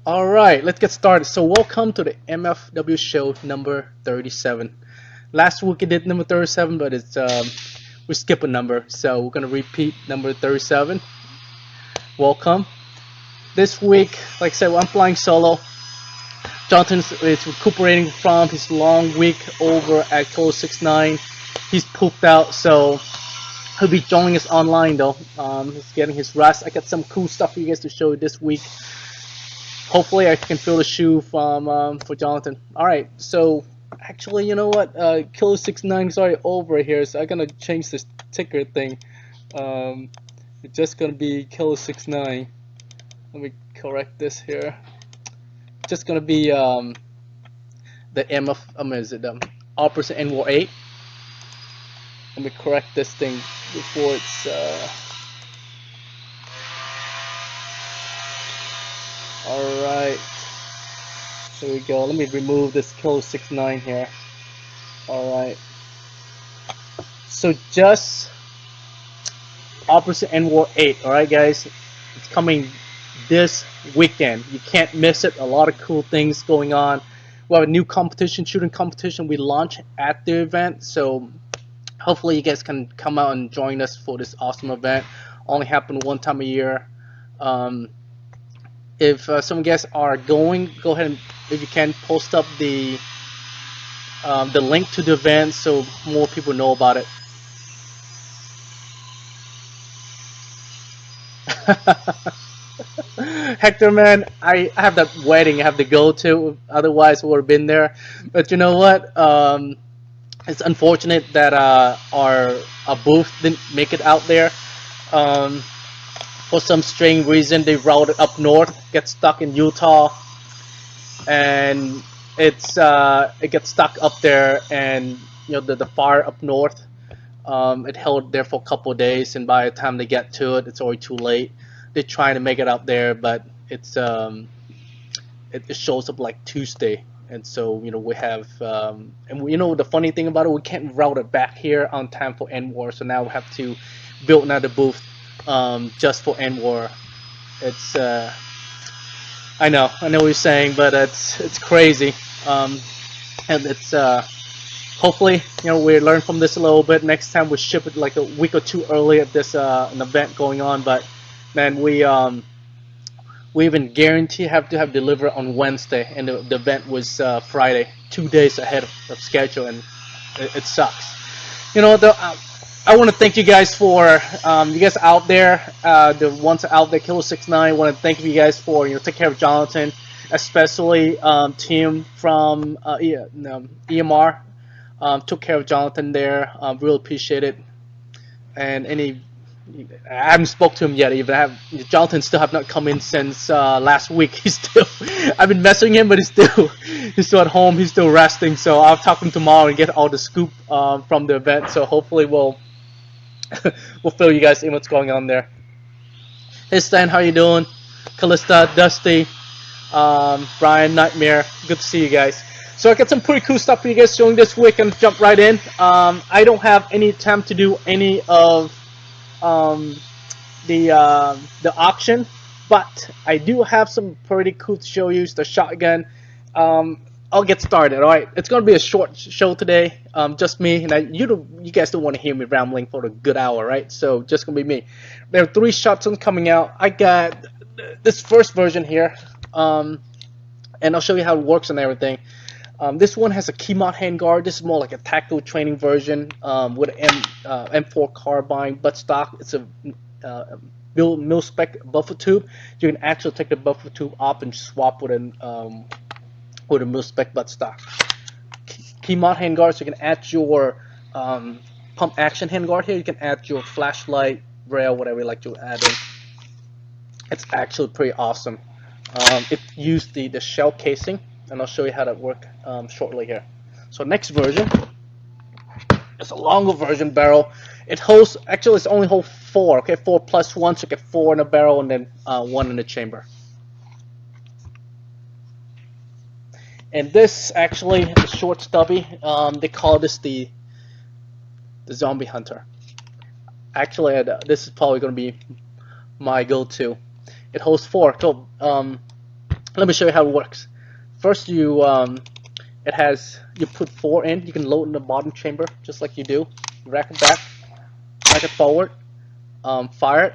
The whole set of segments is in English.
Alright, let's get started. So welcome to the MFW show number 37. Last week we did number 37, but it's we skip a number, so we're gonna repeat number 37. Welcome. This week, like I said, I'm flying solo. Jonathan is recuperating from his long week over at Kilo 69. He's pooped out, so he'll be joining us online though. He's getting his rest. I got some cool stuff for you guys to show you this week. Hopefully I can fill the shoe from for Jonathan. All right, so actually, you know what? Kilo 69 is already over here, so I'm gonna change this ticker thing. It's just gonna be Kilo 69. Let me correct this here. It's just gonna be the MF. Is it Operation N War 8? Let me correct this thing before it's. Alright, here we go. Let me remove this Kilo 69 here. Alright, so just Operation N War 8. Alright, guys, it's coming this weekend. You can't miss it. A lot of cool things going on. We have a new competition, shooting competition we launch at the event, so hopefully you guys can come out and join us for this awesome event. Only happen one time a year. If some guests are going, go ahead and, if you can, post up the link to the event so more people know about it. Hector, man, I have that wedding I have to go to. Otherwise, I would have been there. But you know what? It's unfortunate that our booth didn't make it out there. For some strange reason, they routed up north, get stuck in Utah, and it gets stuck up there. And you know the fire up north, it held there for a couple of days, and by the time they get to it, it's already too late. They're trying to make it out there, but it's it shows up like Tuesday, and so you know we have and you know the funny thing about it, we can't route it back here on time for NWAR, so now we have to build another booth just for NWAR. It's I know what you're saying, but it's crazy, and it's hopefully you know we learn from this a little bit. Next time we ship it like a week or two early at this an event going on, but man, we even guarantee have to have delivered on Wednesday, and the event was Friday, 2 days ahead of schedule, and it sucks. You know, I want to thank you guys for you guys out there, the ones out there, Kilo 69. I want to thank you guys for take care of Jonathan, especially team from EMR took care of Jonathan there. Really appreciate it, and I haven't spoke to him yet. Even Jonathan still have not come in since last week. He's still. I've been messaging him, but he's still at home. He's still resting. So I'll talk to him tomorrow and get all the scoop from the event. So hopefully we'll fill you guys in what's going on there. Hey Stan, how you doing? Callista, Dusty, Brian, Nightmare. Good to see you guys. So I got some pretty cool stuff for you guys showing this week, and jump right in. I don't have any time to do any of the auction, but I do have some pretty cool to show you. The shotgun. I'll get started. All right, it's gonna be a short show today. Just me, and you guys don't want to hear me rambling for a good hour, right? So just gonna be me. There are 3 shotguns coming out. I got this first version here, and I'll show you how it works and everything. This one has a keymat handguard. This is more like a tactical training version with an M4 carbine buttstock. It's a mil-spec buffer tube. You can actually take the buffer tube off and swap with a mil-spec buttstock. Keymat handguard, so you can add your pump action handguard here. You can add your flashlight, rail, whatever you like to add in. It's actually pretty awesome. It used the shell casing, and I'll show you how that works shortly here. So next version, it's a longer version barrel. It holds, actually it's only hold 4, okay, 4 plus 1, so you get 4 in the barrel and then 1 in the chamber. And this actually is short stubby. They call this the zombie hunter. Actually, this is probably going to be my go-to. It holds 4. So Let me show you how it works. First, you put 4 in. You can load in the bottom chamber just like you do. Rack it back, rack it forward, fire it,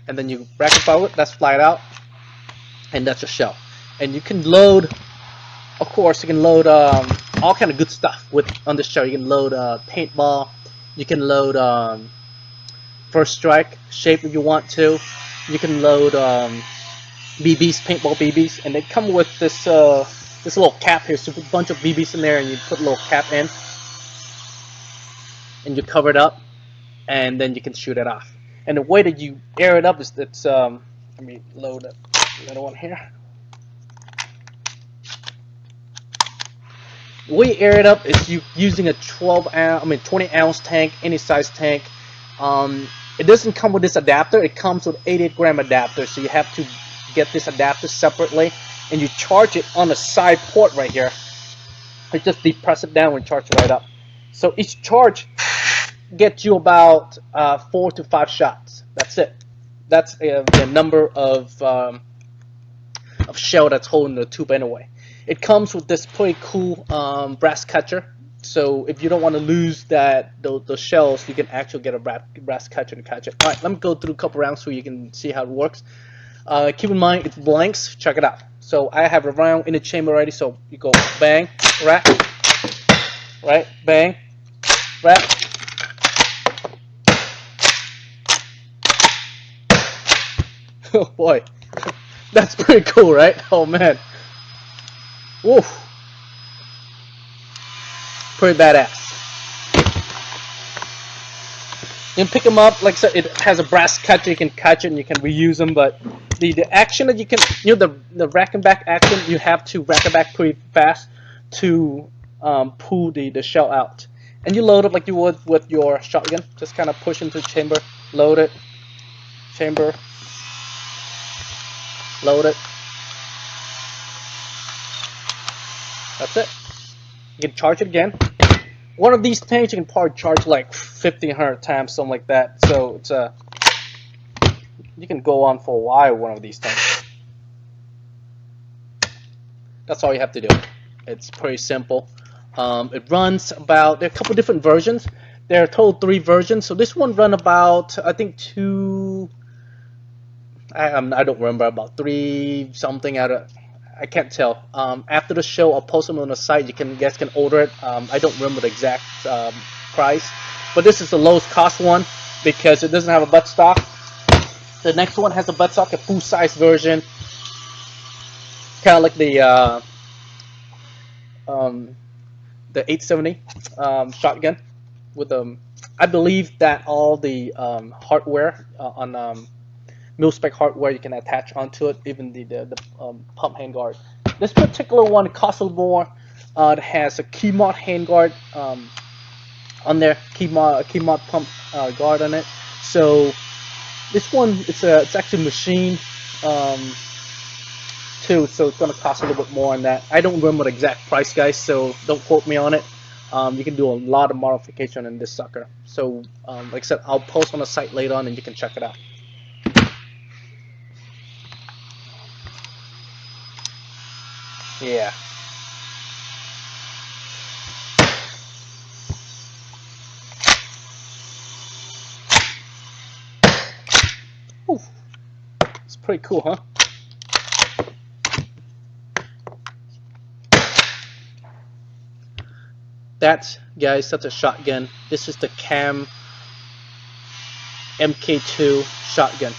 and then you rack it forward. That's fly it out, and that's your shell. And you can load, of course, you can load all kind of good stuff with on this shell. You can load paintball. You can load first strike shape if you want to. You can load BBs, paintball BBs, and they come with this this little cap here. So you put a bunch of BBs in there, and you put a little cap in, and you cover it up, and then you can shoot it off. And the way that you air it up is that let me load up another one here. The way you air it up is you using a 20 ounce tank, any size tank. It doesn't come with this adapter. It comes with 88-gram adapter, so you have to get this adapter separately, and you charge it on the side port right here. You just depress it down and charge it right up. So each charge gets you about 4 to 5 shots. That's it. That's the number of shell that's holding the tube anyway. It comes with this pretty cool brass catcher. So if you don't want to lose those shells, you can actually get a brass catcher to catch it. All right, let me go through a couple rounds so you can see how it works. Keep in mind it's blanks. Check it out. So I have a round in the chamber already. So you go bang, rack, right, bang, rack. Oh boy, that's pretty cool, right? Oh man, woof. Pretty badass. You can pick them up, like I said, it has a brass catcher, you can catch it and you can reuse them, but the action that you can, the rack and back action, you have to rack it back pretty fast to pull the shell out. And you load it like you would with your shotgun, just kind of push into the chamber, load it, chamber, load it. That's it. You can charge it again. One of these tanks you can probably charge like 1,500 times, something like that. So it's you can go on for a while with one of these tanks. That's all you have to do. It's pretty simple. It runs about, there are a couple different versions. There are total 3 versions. So this one run about, I think I don't remember, about 3 something out of. I can't tell. After the show, I'll post them on the site. You guys can order it. I don't remember the exact price, but this is the lowest cost one because it doesn't have a buttstock. The next one has a buttstock, a full-size version, kind of like the 870 shotgun. With I believe that all the hardware on mil-spec hardware you can attach onto it, even the pump handguard. This particular one costs a little more. It has a key mod handguard on there, key mod pump guard on it. So this one, it's actually machined too, so it's going to cost a little bit more on that. I don't remember the exact price, guys, so don't quote me on it. You can do a lot of modification in this sucker. So like I said, I'll post on the site later on and you can check it out. Yeah. Ooh. It's pretty cool, huh? That's, guys, that's a shotgun. This is the Cam MK2 shotgun.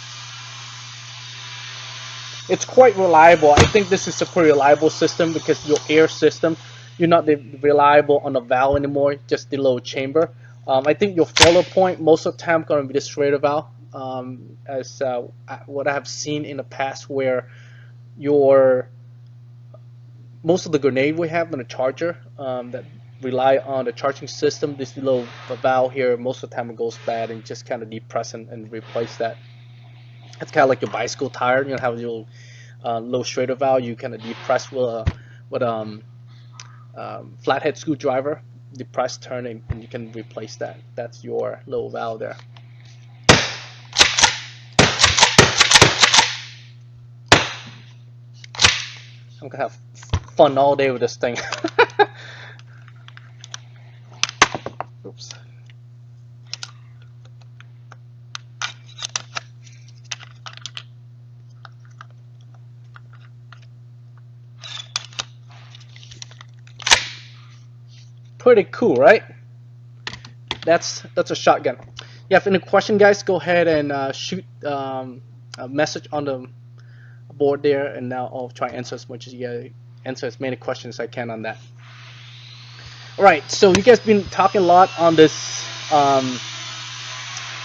It's quite reliable. I think this is a pretty reliable system because your air system, you're not reliable on the valve anymore, just the low chamber. I think your follow point most of the time going to be the straighter valve, as what I have seen in the past, where most of the grenade we have in a charger that rely on the charging system, this little valve here, most of the time it goes bad, and just kind of depress and replace that. It's kind of like your bicycle tire, you know, have your low straighter valve, you kind of depress with flathead screwdriver, depress, turn, and you can replace that. That's your little valve there. I'm gonna have fun all day with this thing. Oops. Pretty cool, right? That's a shotgun. You have any question, guys? Go ahead and shoot a message on the board there, and now I'll try to answer as much as answer as many questions as I can on that. All right, so you guys been talking a lot on this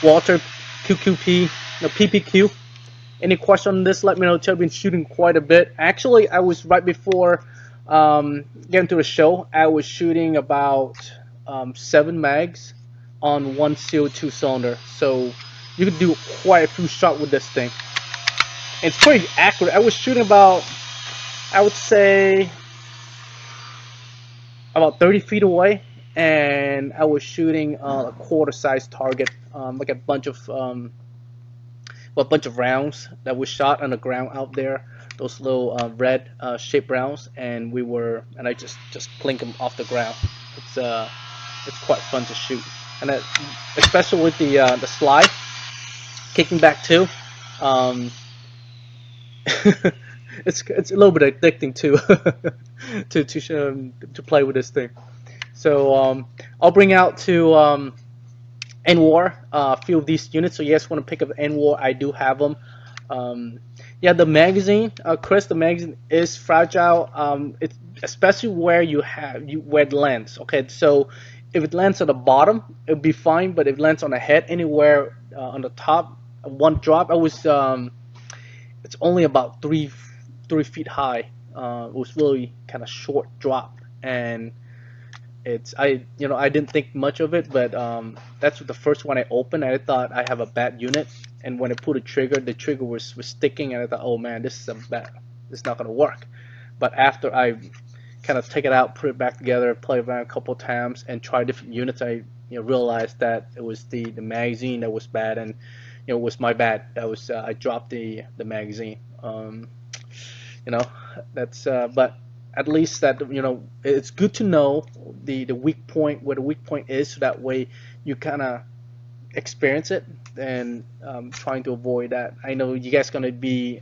Walter QQP, no PPQ. Any question on this? Let me know. I've been shooting quite a bit. Actually, I was right before getting to the show. I was shooting about 7 mags on one CO2 cylinder, so you can do quite a few shots with this thing. It's pretty accurate. I was shooting about, I would say, about 30 feet away, and I was shooting a quarter-size target, like a bunch of rounds that was shot on the ground out there. Those little red shaped rounds, and I just plink them off the ground. It's quite fun to shoot, and especially with the slide kicking back too. It's a little bit addicting too to play with this thing. So I'll bring out to NWAR a few of these units. So you guys want to pick up NWAR? I do have them. Yeah, the magazine, Chris, the magazine is fragile. It's especially where where it lands. Okay, so if it lands on the bottom, it'll be fine. But if it lands on the head, anywhere on the top, one drop, it's only about three feet high. It was really kind of short drop, and I didn't think much of it, but that's the first one I opened. And I thought I have a bad unit, and when I pulled the trigger was sticking, and I thought, oh man, this is not gonna work. But after I kind of take it out, put it back together, play around a couple times, and try different units, I realized that it was the magazine that was bad, and it was my bad. That was I dropped the magazine. That's but at least that it's good to know the weak point, where the weak point is, so that way you kind of experience it, and trying to avoid that. I know you guys gonna be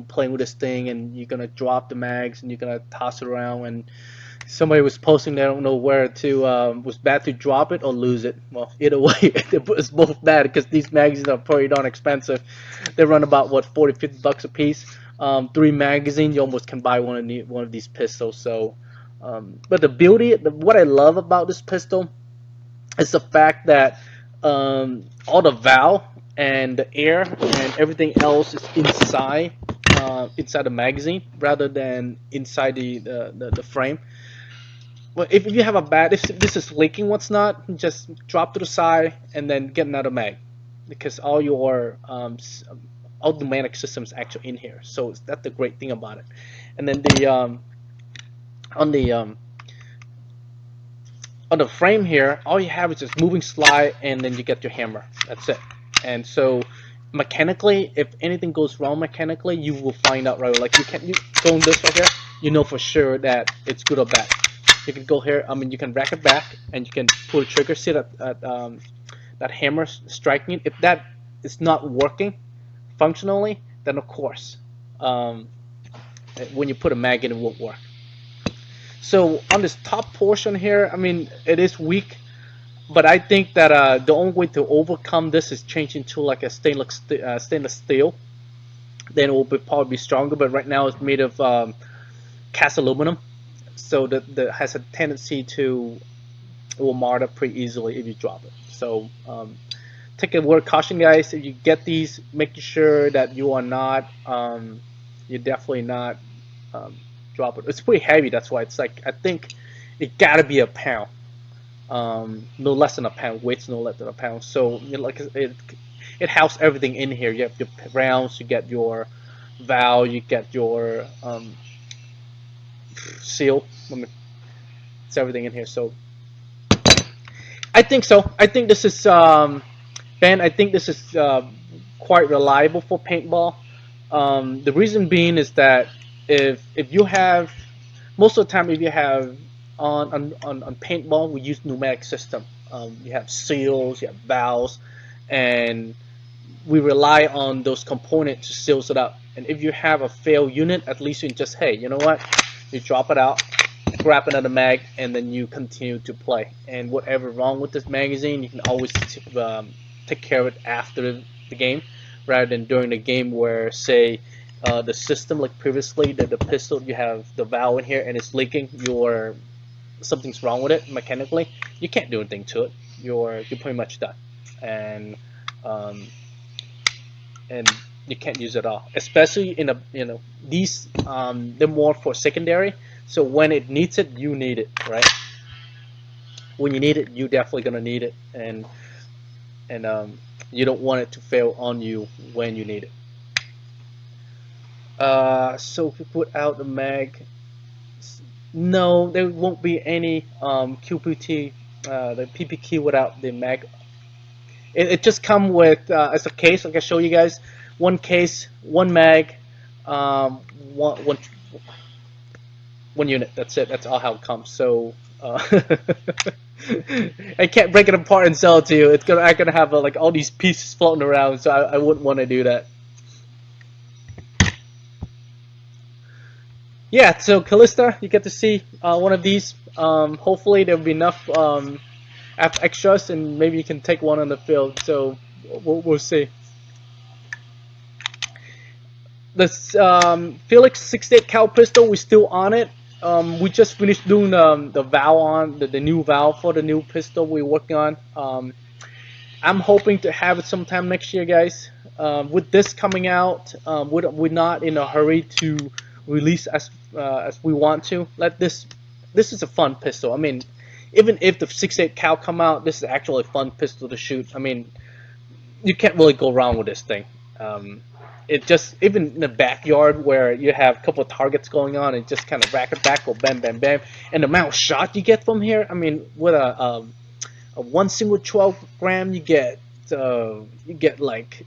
playing with this thing, and you're gonna drop the mags, and you're gonna toss it around, and somebody was posting they don't know where to was bad to drop it or lose it. Well, either way, it's both bad, because these magazines are pretty darn expensive. They run about what, 40-50 bucks a piece. 3 magazines, you almost can buy one of these pistols. So but what I love about this pistol is the fact that all the valve and the air and everything else is inside the magazine rather than inside the frame. Well, if you have if this is leaking, what's not, just drop to the side and then get another mag, because all your all the pneumatic systems actually in here. So that's the great thing about it. And then on the frame here, all you have is just moving slide, and then you get your hammer. That's it. And so mechanically, if anything goes wrong mechanically, you will find out right away. Like you go this right here, you know for sure that it's good or bad. You can go here. I mean, you can rack it back, and you can pull the trigger. See that hammer striking it. If that is not working functionally, then of course, when you put a mag in, it won't work. So on this top portion here, I mean, it is weak, but I think that the only way to overcome this is changing to like a stainless steel. Then it will probably be stronger. But right now it's made of cast aluminum, so that has a tendency to, it will mar up pretty easily if you drop it. So take a word of caution, guys. If you get these, make sure that you are not, you're definitely not drop it. It's pretty heavy. That's why it's like, I think it gotta be a pound, no less than a pound. Weight's no less than a pound. So like it houses everything in here. You have your rounds, you get your valve, you get your seal. It's everything in here. So I think so. I think this is Ben. I think this is quite reliable for paintball. The reason being is that if you have, most of the time, if you have on paintball, we use pneumatic system. You have seals, you have valves, and we rely on those components to seal it up. And if you have a failed unit, at least you can just, hey, you know what, you drop it out, grab another mag, and then you continue to play. And whatever wrong with this magazine, you can always take care of it after the game, rather than during the game where, say, the system, like previously, the pistol, you have the valve in here and it's leaking, your something's wrong with it mechanically, you can't do anything to it. You're pretty much done, and um, and you can't use it at all. Especially in a, these, they're more for secondary. So when it needs it, you need it, right? When you need it, you definitely gonna need it, and you don't want it to fail on you when you need it. So if we put out the mag, no, there won't be any QPT, the PPQ without the mag. It just come with as a case. Like I show you guys, one case, one mag, um, one, one, one unit. That's it. That's all how it comes. So I can't break it apart and sell it to you. I'm gonna have like all these pieces floating around. So I wouldn't want to do that. Yeah, so Callista, you get to see one of these. Hopefully there'll be enough extras, and maybe you can take one on the field. So we'll see. This Felix 68 cal pistol, we're still on it. We just finished doing the valve on the new valve for the new pistol we're working on. I'm hoping to have it sometime next year, guys. With this coming out, we're not in a hurry to release as we want to. This is a fun pistol. I mean, even if the 68 cal come out, this is actually a fun pistol to shoot. I mean, you can't really go wrong with this thing. It just, even in the backyard where you have a couple of targets going on, and just kind of rack it back, go bam, bam, bam, and the amount of shot you get from here. I mean, with a one single 12 gram, you get like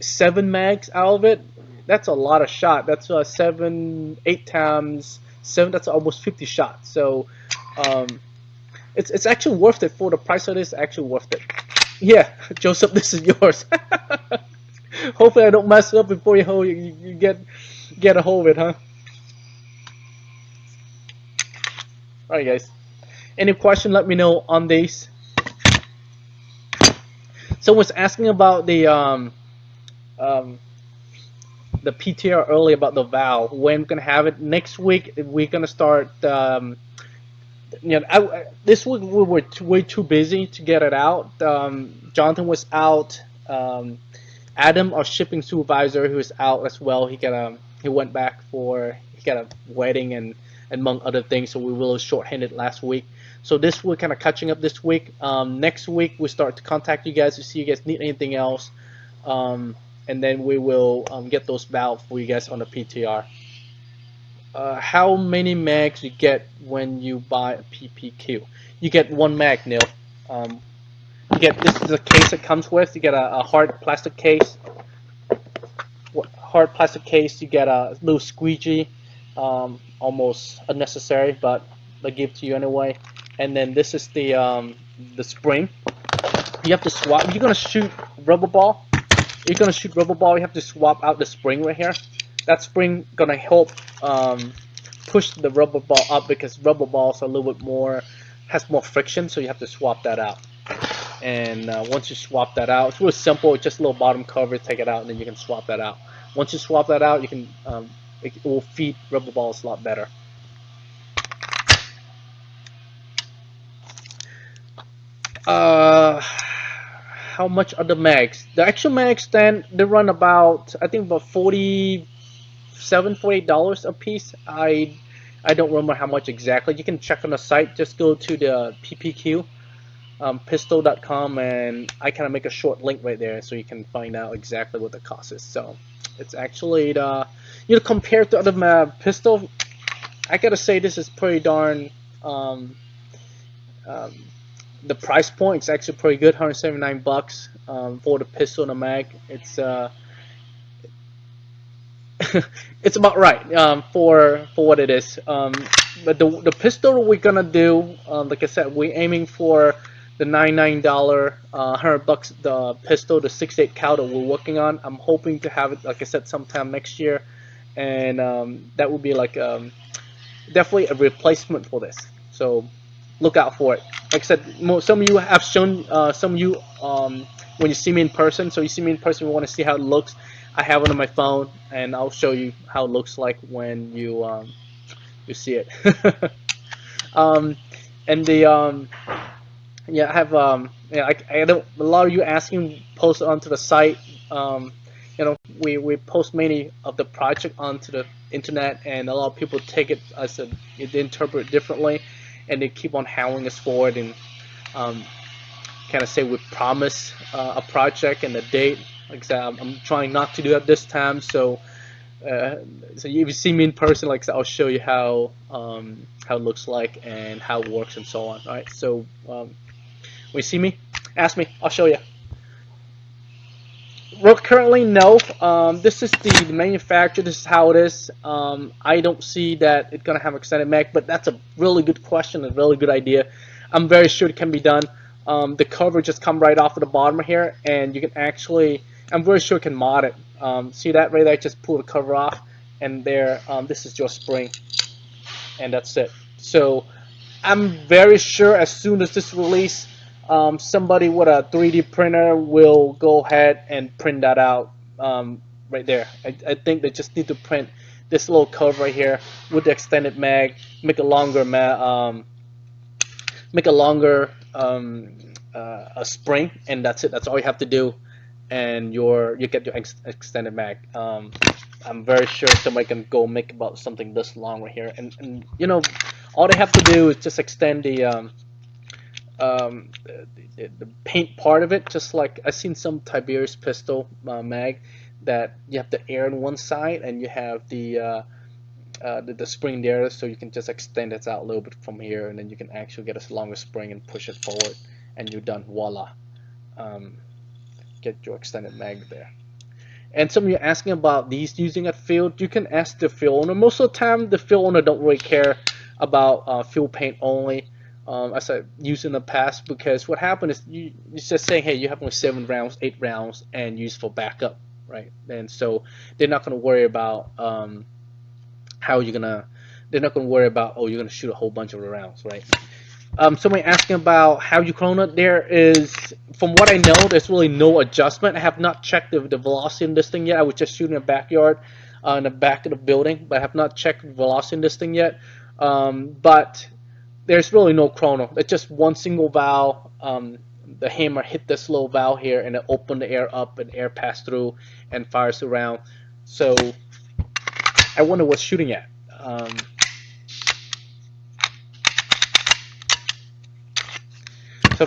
7 mags out of it. That's a lot of shot. That's 8 times 7. That's almost 50 shots. So it's actually worth it for the price of this. Actually worth it. Yeah, Joseph, this is yours. Hopefully I don't mess it up before you get a hold of it, huh? All right, guys. Any question? Let me know on these. Someone's asking about the PTR earlier about the valve. When we're gonna have it next week? We're gonna start. This week we were way too busy to get it out. Jonathan was out. Adam, our shipping supervisor, who is out as well. He went back he got a wedding and among other things. So we were short-handed last week. So this we're kind of catching up this week. Next week we start to contact you guys to see if you guys need anything else, and then we will get those valves for you guys on the PTR. How many mags you get when you buy a PPQ? You get 1 mag, Neil. You get, this is a case it comes with. You get a hard plastic case. Hard plastic case. You get a little squeegee. Almost unnecessary, but they give to you anyway. And then this is the spring. You have to swap. You're gonna shoot rubber ball. You have to swap out the spring right here. That spring gonna help push the rubber ball up, because rubber balls are a little bit more, has more friction, so you have to swap that out. And once you swap that out, it's really simple. It's just a little bottom cover. Take it out, and then you can swap that out. Once you swap that out, you can it will feed rubber balls a lot better. How much are the mags? The actual mags, then they run about, I think, about $47, $48 a piece. I don't remember how much exactly. You can check on the site. Just go to the PPQ. Pistol.com, and I kind of make a short link right there so you can find out exactly what the cost is. So it's actually compared to other pistol, I gotta say this is pretty darn the price point is actually pretty good, $179 for the pistol and the mag. It's it's about right for what it is. But the pistol we're gonna do, like I said, we're aiming for the $99, $100 the pistol, the 6.8 cal that we're working on. I'm hoping to have it, like I said, sometime next year, and that would be like definitely a replacement for this. So look out for it. Like I said, some of you have shown, some of you when you see me in person. So you see me in person, you want to see how it looks. I have it on my phone, and I'll show you how it looks like when you see it. um, and the yeah, I have yeah, I don't, a lot of you asking post onto the site. Um, we post many of the project onto the internet, and a lot of people take it as they interpret it differently, and they keep on hounding us forward and um, kind of say we promise a project and a date. Like I said, I'm trying not to do that this time. So so if you see me in person, like I said, I'll show you how it looks like and how it works and so on. All right. So when you see me, ask me. I'll show you. Well, currently, no. This is the manufacturer. This is how it is. I don't see that it's gonna have extended mag, but that's a really good question, a really good idea. I'm very sure it can be done. The cover just come right off of the bottom here, and you can actually, I'm very sure you can mod it. See that right there? Just pull the cover off, and there, this is your spring, and that's it. So I'm very sure as soon as this release, somebody with a 3D printer will go ahead and print that out right there. I think they just need to print this little cover right here with the extended mag, make a longer a spring, and that's it. That's all you have to do, and you get your extended mag. I'm very sure somebody can go make about something this long right here, and all they have to do is just extend the paint part of it, just like I've seen some Tiberius pistol mag that you have the air on one side and you have the spring there, so you can just extend it out a little bit from here, and then you can actually get a longer spring and push it forward, and you're done. Voila, get your extended mag there. And some of you are asking about these using a field. You can ask the field owner. Most of the time, the field owner don't really care about field paint only. As I used in the past, because what happened is you just saying, hey, you have only 7 rounds, 8 rounds, and use for backup, right? And so they're not going to worry about how you're gonna. They're not going to worry about, oh, you're going to shoot a whole bunch of rounds, right? Somebody asking about how you chrono it. There is, from what I know, there's really no adjustment. I have not checked the velocity in this thing yet. I was just shooting in the backyard, in the back of the building, but I have not checked the velocity in this thing yet. But there's really no chrono. It's just one single valve. The hammer hit this little valve here, and it opened the air up, and air passed through and fires around. So I wonder what's shooting at. So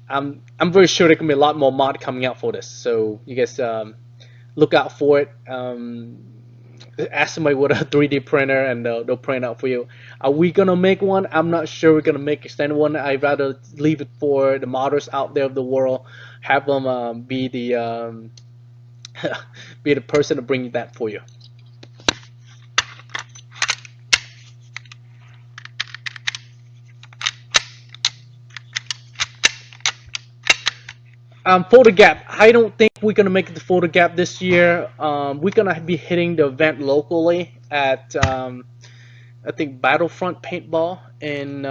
I'm very sure there can be a lot more mod coming out for this. So you guys look out for it. Ask somebody with a 3D printer, and they'll print out for you. Are we gonna make one? I'm not sure we're gonna make extended one. I'd rather leave it for the modders out there of the world. Have them be the be the person to bring that for you. Photo Gap. I don't think we're gonna make the Photo Gap this year. We're gonna be hitting the event locally at I think Battlefront Paintball in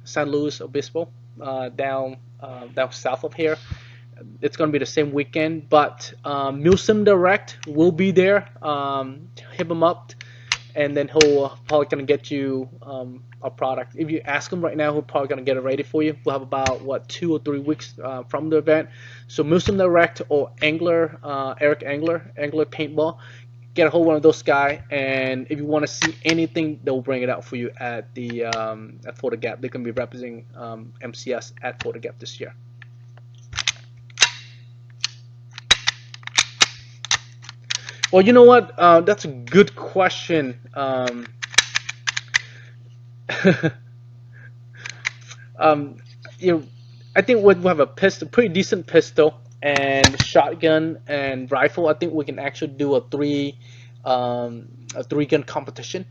San Luis Obispo, down south of here. It's gonna be the same weekend, but Milsim Direct will be there. Hit him up, and then he'll probably gonna get you a product. If you ask him right now, he'll probably gonna get it ready for you. We'll have about 2 or 3 weeks from the event. So Milsim Direct or Angler, Eric Angler Paintball, get a hold of one of those guys, and if you want to see anything, they'll bring it out for you at the at Photo Gap. They can be representing MCS at Photo Gap this year. Well, you know what? That's a good question. I think we'll have a pistol, pretty decent pistol, and shotgun and rifle. I think we can actually do a a three gun competition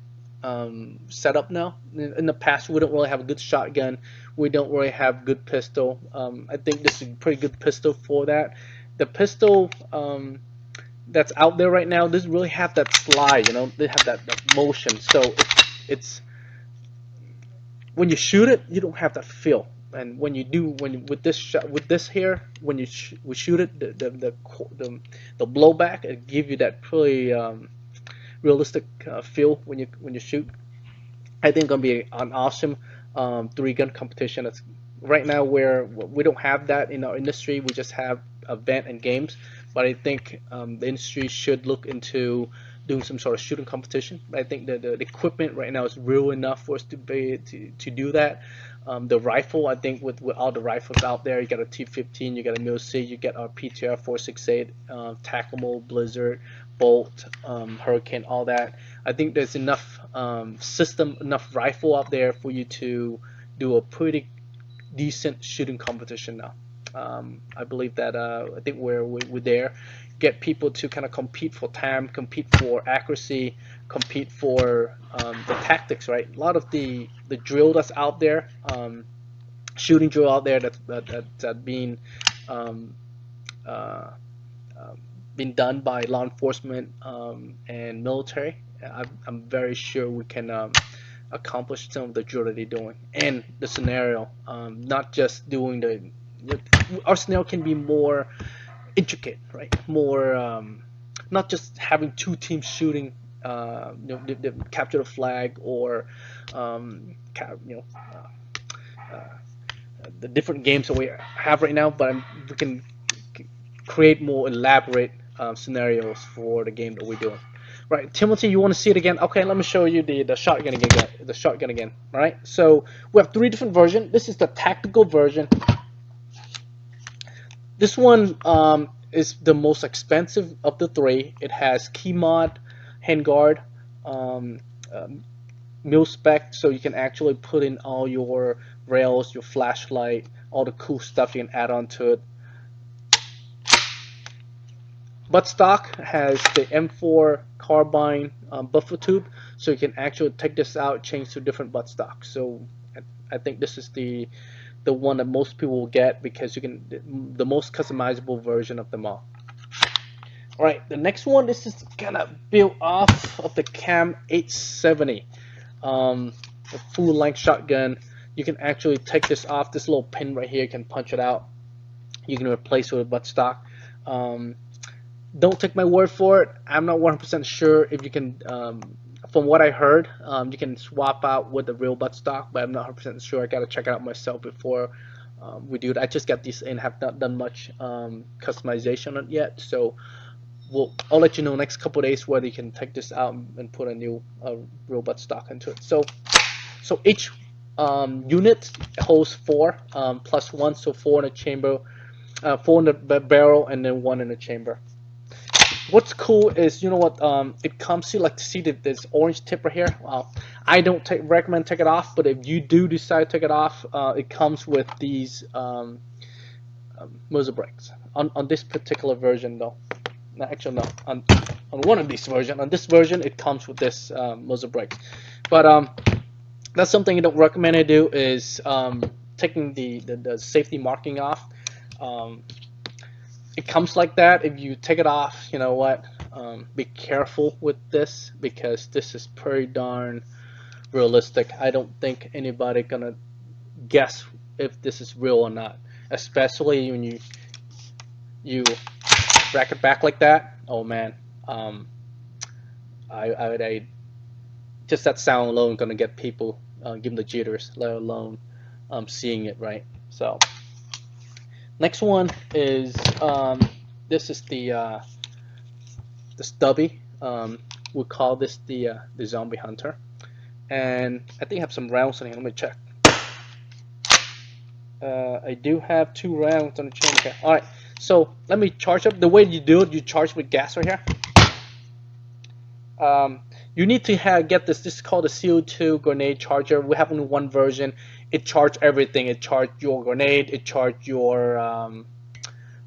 set up now. In the past, we don't really have a good shotgun. We don't really have good pistol. I think this is a pretty good pistol for that. The pistol that's out there right now doesn't really have that slide. They have that motion. So it's when you shoot it, you don't have that feel. And when you do, with this shot, with this here, when we shoot it, the blowback, it gives you that pretty realistic feel when you shoot. I think gonna be an awesome three gun competition. That's right now where we don't have that in our industry. We just have event and games. But I think the industry should look into doing some sort of shooting competition. I think the equipment right now is real enough for us to do that. The rifle, I think with all the rifles out there, you got a T15, you got a MIL-C, you got our PTR 468, Tactical, Blizzard, Bolt, Hurricane, all that. I think there's enough enough rifle out there for you to do a pretty decent shooting competition now. I believe that I think we're there. Get people to kind of compete for time, compete for accuracy, compete for the tactics, right? A lot of the drill that's out there, shooting drill out there that's being um, uh, been done by law enforcement and military. I'm very sure we can accomplish some of the drill that they're doing and the scenario. Not just doing our scenario can be more intricate, right? More not just having two teams shooting, capture the flag or the different games that we have right now. But we can create more elaborate scenarios for the game that we're doing. Right, Timothy, you want to see it again? Okay, let me show you the shotgun again. The shotgun again. All right, so we have three different versions. This is the tactical version. This one is the most expensive of the three. It has key mod, handguard, mil spec, so you can actually put in all your rails, your flashlight, all the cool stuff you can add on to it. Buttstock has the M4 carbine buffer tube, so you can actually take this out, change to different buttstock. So I think this is the one that most people will get because you can the most customizable version of them all. All right, the next one, this is gonna build off of the Cam 870, the full length shotgun. You can actually take this off. This little pin right here, you can punch it out. You can replace it with buttstock. Don't take my word for it. I'm not 100% sure if you can. From what I heard, you can swap out with the real buttstock, but I'm not 100% sure. I gotta check it out myself before we do it. I just got these in, have not done much customization on it yet, so I'll let you know next couple of days whether you can take this out and put a new real buttstock into it. So each unit holds 4 plus 1, so 4 in the chamber, 4 in the barrel, and then 1 in the chamber. What's cool is, you know what, it comes to, like, to see this orange tip right here. I don't recommend take it off, but if you do decide to take it off, it comes with these muzzle brakes on this particular version, though. No, actually, no, on one of these versions. On this version, it comes with this muzzle brakes. But that's something I don't recommend. I do is taking the safety marking off. It comes like that. If you take it off, you know what, be careful with this because this is pretty darn realistic. I don't think anybody gonna guess if this is real or not, especially when you rack it back like that. Oh man, I just that sound alone gonna get people give them the jitters, let alone seeing it, right? So next one is this is the stubby. We call this the zombie hunter, and I think I have some rounds in here. Let me check. I do have 2 rounds on the chain. Okay, all right. So let me charge up. The way you do it, you charge with gas right here. You need to get this. This is called a CO2 grenade charger. We have only one version. It charged everything. It charged your grenade. It charged your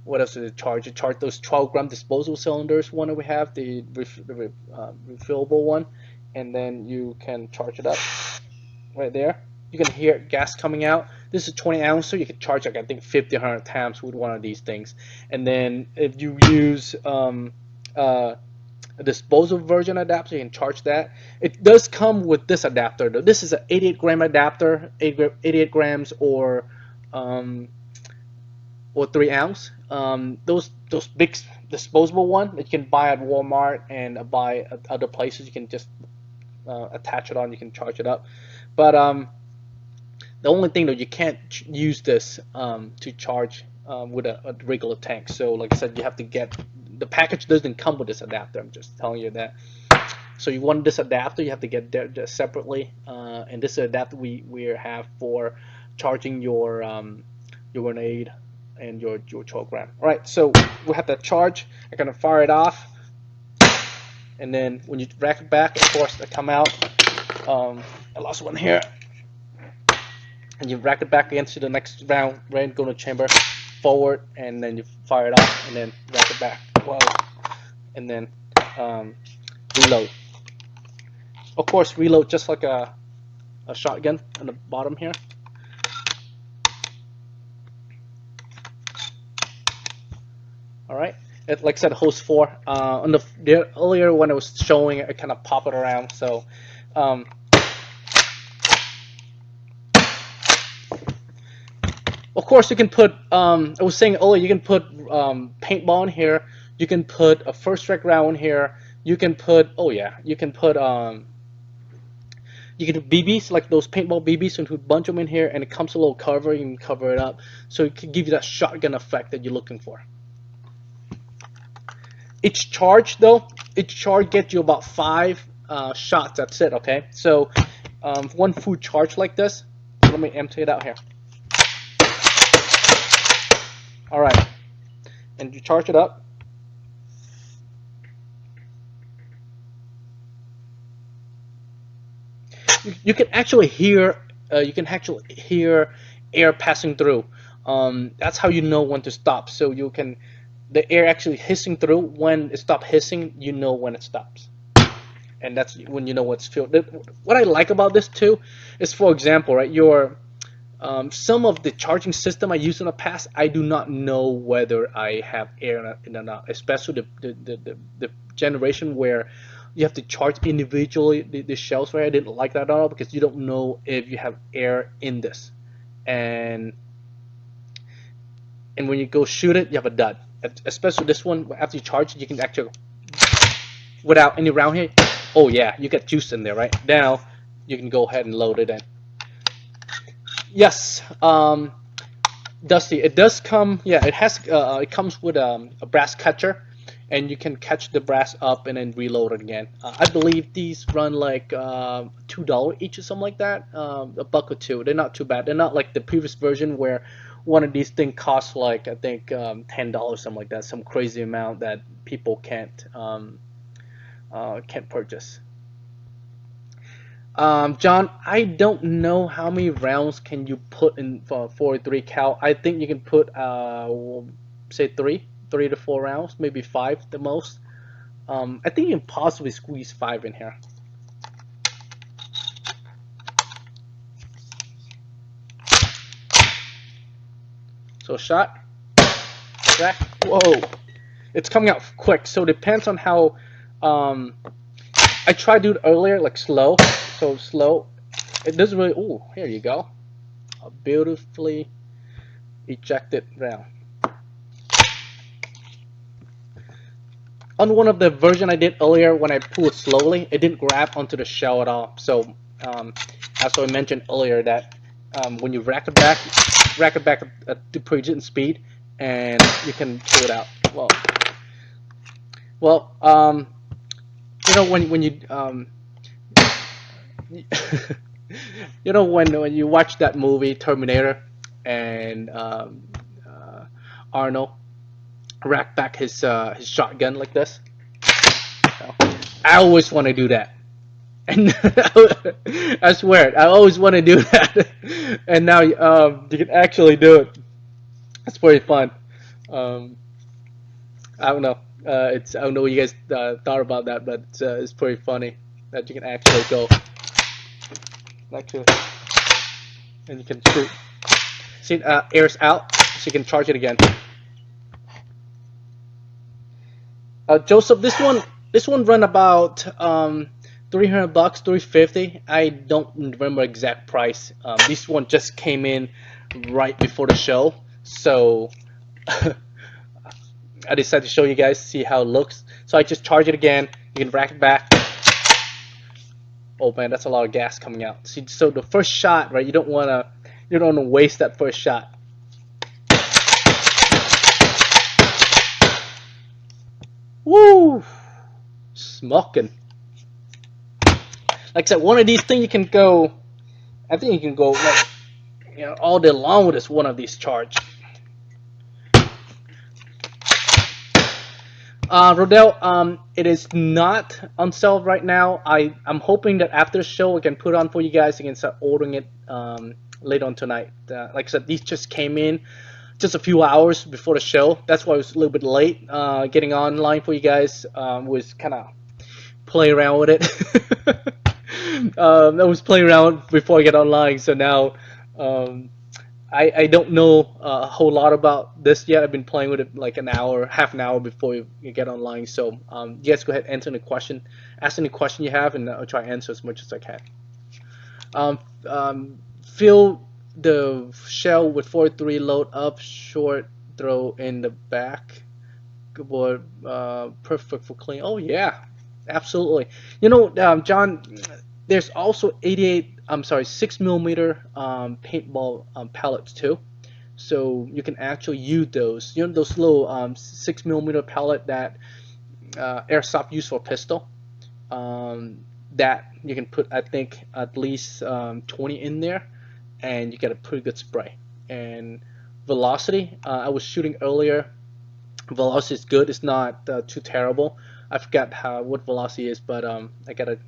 What else did it charge? It charged those 12-gram disposable cylinders one that we have, the refillable one, and then you can charge it up right there. You can hear gas coming out. This is 20 ounce, so you can charge like I think 50, 100 times with one of these things. And then if you use a disposable version adapter, you can charge that. It does come with this adapter though. This is an 88-gram adapter, 88 grams or 3 ounce. Those big disposable one that you can buy at Walmart and buy at other places, you can just attach it on. You can charge it up. But the only thing though, you can't use this to charge with a regular tank. So like I said, you have to get the package doesn't come with this adapter. I'm just telling you that. So you want this adapter, you have to get that separately. And this adapter we have for charging your grenade and your 12-gram. All right, so we have that charge. I'm gonna fire it off, and then when you rack it back, of course, they come out. I lost one here, and you rack it back against the next round. Rain go to chamber forward, and then you fire it off, and then rack it back. Whoa, and then reload. Of course, reload just like a shotgun on the bottom here. All right, like I said, host 4. On the earlier when I was showing it, kind of pop it around. So, of course, you can put. I was saying earlier, you can put paintball in here. You can put a first strike round in here. You can put. Oh yeah, you can put. You can do BBs, like those paintball BBs, and put a bunch of them in here, and it comes a little cover. You can cover it up, so it can give you that shotgun effect that you're looking for. Each charge gets you about 5 shots. That's it. Okay, so one full charge like this. Let me empty it out here. All right, and you charge it up. You can actually hear air passing through. That's how you know when to stop. So you can. The air actually hissing through. When it stops hissing, you know when it stops, and that's when you know what's filled. What I like about this too is, for example, right, some of the charging system I used in the past, I do not know whether I have air in or not, especially the generation where you have to charge individually the shells. Right, I didn't like that at all because you don't know if you have air in this, and when you go shoot it, you have a dud. Especially this one, after you charge it, you can actually, without any round here, oh yeah, you got juice in there. Right now, you can go ahead and load it in. Yes, Dusty, it does come. Yeah, it comes with a brass catcher, and you can catch the brass up and then reload it again. I believe these run like $2 each or something like that, $1 or $2. They're not too bad. They're not like the previous version where one of these things costs like I think $10, something like that, some crazy amount that people can't purchase. John, I don't know how many rounds can you put in for 43 cal. I think you can put say 3 to 4 rounds, maybe 5 the most. I think you can possibly squeeze 5 in here. So shot, rack, whoa, it's coming out quick. So it depends on how. I tried to do it earlier, like slow. So slow, it doesn't really. Oh, here you go, a beautifully ejected round. On one of the version I did earlier, when I pulled it slowly, it didn't grab onto the shell at all. So as I mentioned earlier, that when you rack it back at the pre-ignition speed, and you can pull it out. Well, you know when you you know when you watch that movie Terminator, and Arnold rack back his shotgun like this. I always want to do that, and I swear I always want to do that. And now you can actually do it. It's pretty fun. Um, I don't know. I don't know what you guys thought about that, but it's pretty funny that you can actually go actually, and you can shoot. See, air's out, so you can charge it again. Joseph, this one run about $300, 350. I don't remember exact price. This one just came in right before the show, so I decided to show you guys, see how it looks. So I just charge it again. You can rack it back. Oh man, that's a lot of gas coming out. See, so the first shot, right? You don't wanna waste that first shot. Woo! Smoking. Like I said, one of these things you can go. I think you can go like, all day long with this one of these charge. Rodell, it is not on sale right now. I'm hoping that after the show I can put it on for you guys. You can start ordering it later on tonight. Like I said, these just came in just a few hours before the show. That's why I was a little bit late getting online for you guys. Was kind of playing around with it. I was playing around before I get online, so now I don't know a whole lot about this yet. I've been playing with it like an hour, half an hour before you get online. So you guys go ahead and answer any question, ask any question you have, and I'll try to answer as much as I can. Fill the shell with 43, load up, short throw in the back. Good boy, perfect for clean. Oh yeah, absolutely. John, there's also 6 millimeter paintball pellets too. So you can actually use those. Those little 6 millimeter pellet that airsoft use for pistol. That you can put, I think, at least 20 in there, and you get a pretty good spray. And velocity, I was shooting earlier. Velocity is good. It's not too terrible. I forgot what velocity is, but I gotta.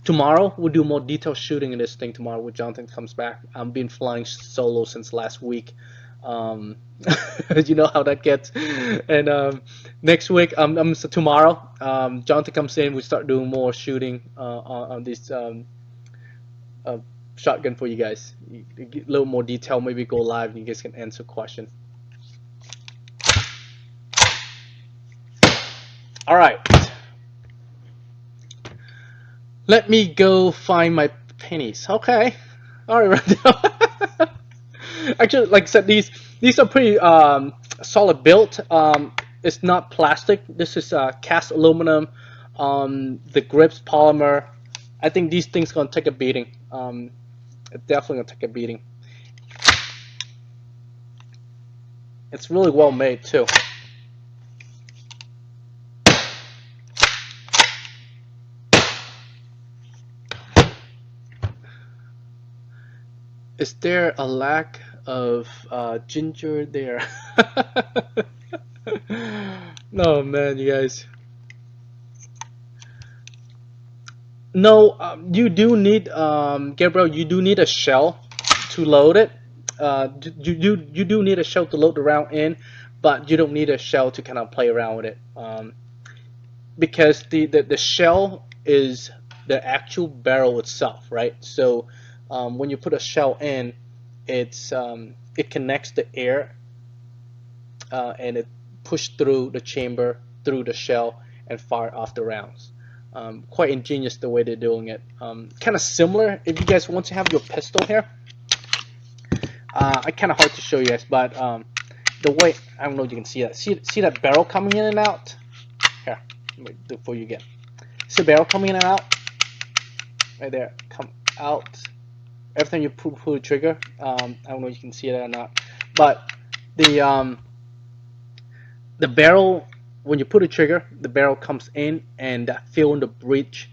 Tomorrow we'll do more detailed shooting in this thing tomorrow when Jonathan comes back. I've been flying solo since last week. You know how that gets. And next week, so tomorrow, Jonathan comes in. We start doing more shooting on this shotgun for you guys. A little more detail. Maybe go live and you guys can answer questions. All right. Let me go find my pennies. Okay. All right. Actually, like I said, these are pretty solid built. It's not plastic. This is cast aluminum. The grips polymer. I think these things gonna take a beating. Definitely gonna take a beating. It's really well made too. Is there a lack of ginger there? No, man, you guys. No, you do need, Gabriel. You do need a shell to load it. You do need a shell to load the round in, but you don't need a shell to kind of play around with it. Because the shell is the actual barrel itself, right? So when you put a shell in, it connects the air and it pushes through the chamber, through the shell, and fire off the rounds. Quite ingenious the way they're doing it. Kind of similar if you guys want to have your pistol here. I kind of hard to show you guys, but the way, I don't know if you can see that. See that barrel coming in and out? Here, let me do it for you again. See the barrel coming in and out? Right there, come out. Every time you pull the trigger, I don't know if you can see that or not, but the barrel, when you pull the trigger, the barrel comes in and that fill in the breech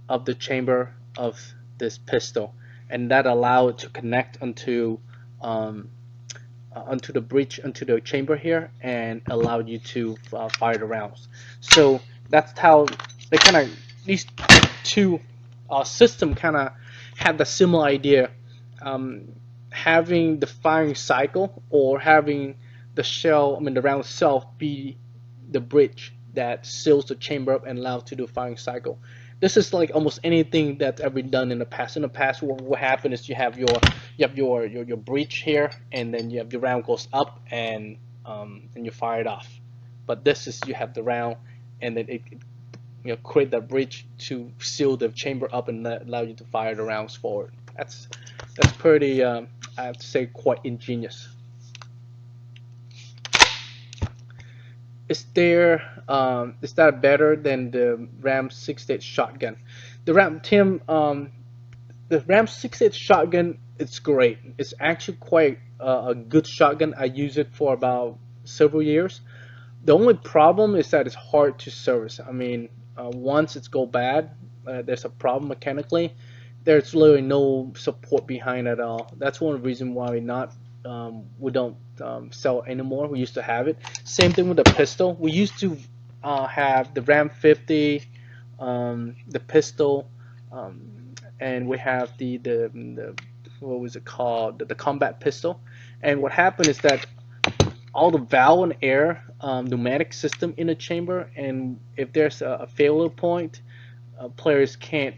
of the chamber of this pistol, and that allow it to connect onto the breech, onto the chamber here, and allow you to fire the rounds. So that's how they kind of, these two system kind of had the similar idea, having the firing cycle or having the shell, I mean the round itself, be the bridge that seals the chamber up and allows to do firing cycle. This is like almost anything that's ever been done in the past. In the past, what happened is you have your breech here, and then you have the round goes up and you fire it off. But this is you have the round, and then it create that breech to seal the chamber up and allow you to fire the rounds forward. That's pretty I have to say quite ingenious. Is that better than the Ram 68 shotgun? The Ram Tim the Ram 68 shotgun, it's great. It's actually quite a good shotgun. I use it for about several years. The only problem is that it's hard to service. I mean, once it's go bad, there's a problem mechanically. There's literally no support behind it at all. That's one of the reasons why we don't sell anymore. We used to have it. Same thing with the pistol. We used to have the Ram 50, the pistol, and we have the what was it called, the combat pistol. And what happened is that all the valve and air pneumatic system in the chamber, and if there's a failure point, players can't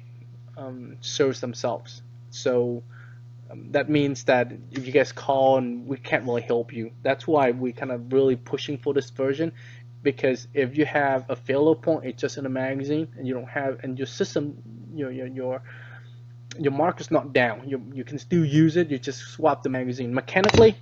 service themselves. So that means that if you guys call and we can't really help you. That's why we kind of really pushing for this version, because if you have a failure point, it's just in a magazine, and you don't have, and your system, your marker's not down. You can still use it. You just swap the magazine mechanically.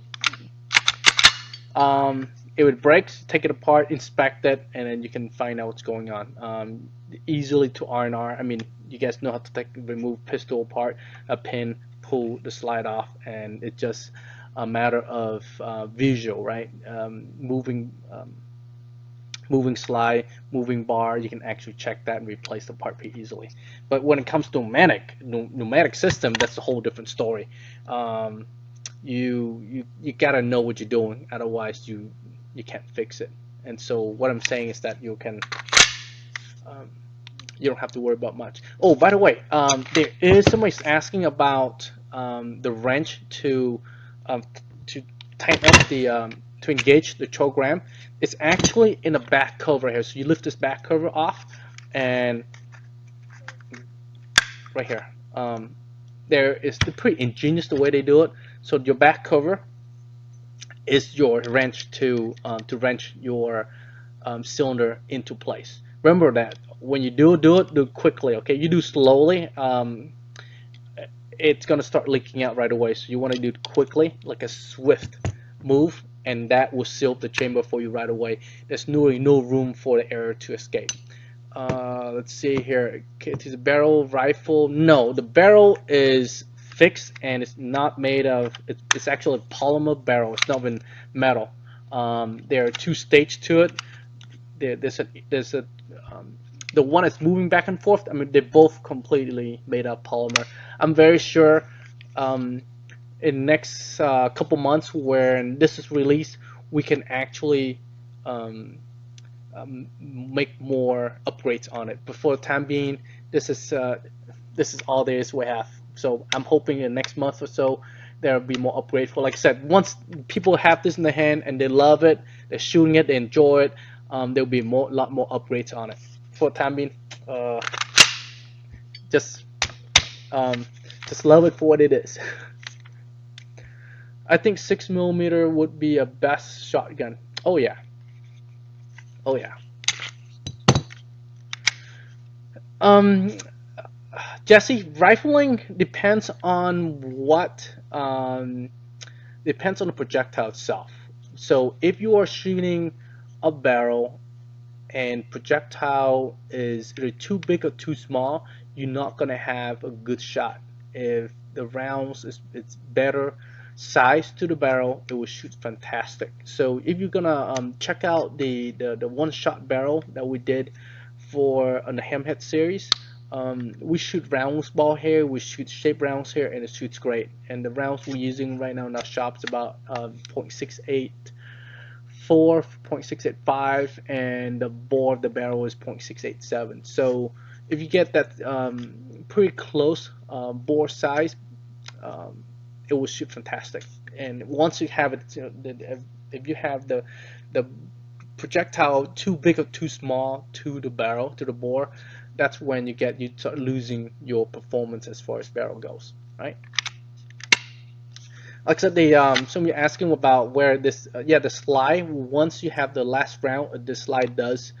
It would break, take it apart, inspect it, and then you can find out what's going on. Easily to R&R. I mean, you guys know how to remove pistol apart, a pin, pull the slide off, and it's just a matter of visual, right? Moving slide, moving bar, you can actually check that and replace the part pretty easily. But when it comes to pneumatic system, that's a whole different story. You gotta know what you're doing, otherwise you can't fix it. And so what I'm saying is that you don't have to worry about much. Oh, by the way, there is somebody's asking about the wrench to tighten up to engage the choke ram. It's actually in the back cover here. So you lift this back cover off, and right here, there is pretty ingenious the way they do it. So your back cover is your wrench to wrench your cylinder into place. Remember that when you do it quickly. Okay, you do slowly. It's gonna start leaking out right away. So you want to do it quickly, like a swift move, and that will seal the chamber for you right away. There's no room for the air to escape. Let's see here. It is a barrel rifle. No, the barrel is fixed and it's not made of. It's actually a polymer barrel. It's not even metal. There are two stages to it. There's a the one that's moving back and forth. I mean, they're both completely made of polymer. I'm very sure in the next couple months when this is released, we can actually make more upgrades on it. But for the time being, this is all there is we have. So I'm hoping in the next month or so there'll be more upgrades. For, like I said, once people have this in their hand and they love it, they're shooting it, they enjoy it, there'll be a lot more upgrades on it. For the time being, just love it for what it is. I think 6mm would be a best shotgun. Oh yeah. Oh yeah. Jesse, rifling depends on depends on the projectile itself. So if you are shooting a barrel and projectile is either too big or too small, you're not gonna have a good shot. If the rounds it's better size to the barrel, it will shoot fantastic. So if you're gonna check out the one-shot barrel that we did on the Hamhead series, we shoot rounds ball here, we shoot shape rounds here, and it shoots great. And the rounds we're using right now in our shop is about 0.684, 0.685, and the bore of the barrel is 0.687. So if you get that pretty close bore size, it will shoot fantastic. And once you have it, if you have the projectile too big or too small to the barrel, to the bore, that's when you start losing your performance as far as barrel goes, right? Except some you're asking about where this, yeah, the slide. Once you have the last round, the slide does